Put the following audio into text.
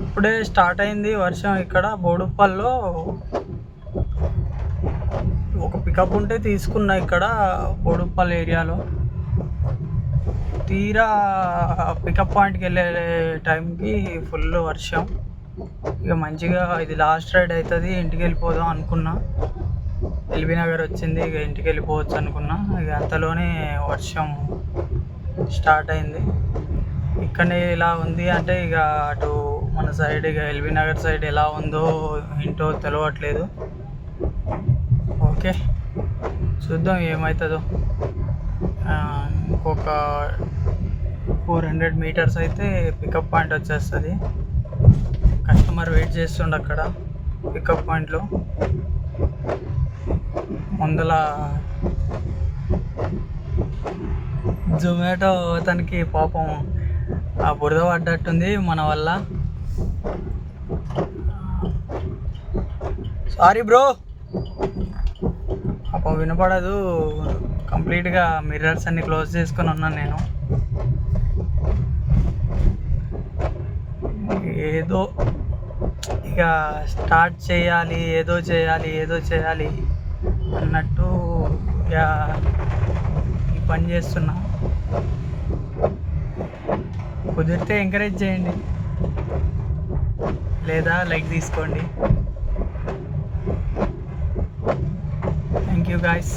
ఇప్పుడే స్టార్ట్ అయింది వర్షం ఇక్కడ బోడుప్పల్లో. ఒక పికప్ ఉంటే తీసుకున్నా ఇక్కడ బోడుప్పల్ ఏరియాలో. తీరా పికప్ పాయింట్కి వెళ్ళే టైంకి ఫుల్ వర్షం. ఇక మంచిగా ఇది లాస్ట్ రైడ్ అవుతుంది, ఇంటికి వెళ్ళిపోదాం అనుకున్నా. ఎల్బీ నగర్ వచ్చింది, ఇక ఇంటికి వెళ్ళిపోవచ్చు అనుకున్నా. ఇక అంతలోనే వర్షం స్టార్ట్ అయింది. ఇక్కడనే ఇలా ఉంది అంటే ఇక అటు మన సైడ్ ఇక ఎల్బీ నగర్ సైడ్ ఎలా ఉందో ఏంటో తెలియట్లేదు. ఓకే, చూద్దాం ఏమవుతుందో. ఇంకొక 400 మీటర్స్ అయితే పికప్ పాయింట్ వచ్చేస్తుంది. కస్టమర్ వెయిట్ చేస్తుండే అక్కడ పికప్ పాయింట్లో. ముందల జొమాటో అతనికి పాపం ఆ బురద పడ్డట్టుంది మన వల్ల. సారీ బ్రో, పాపం వినపడదు. కంప్లీట్గా మిర్రర్స్ అన్ని క్లోజ్ చేసుకొని ఉన్నాను నేను. ఏదో ఇక స్టార్ట్ చేయాలి, ఏదో చేయాలి అన్నట్టు ఇక ఈ పని చేస్తున్నా. కుదిరితే ఎంకరేజ్ చేయండి, లేదా లైక్ తీసుకోండి. Thank you guys.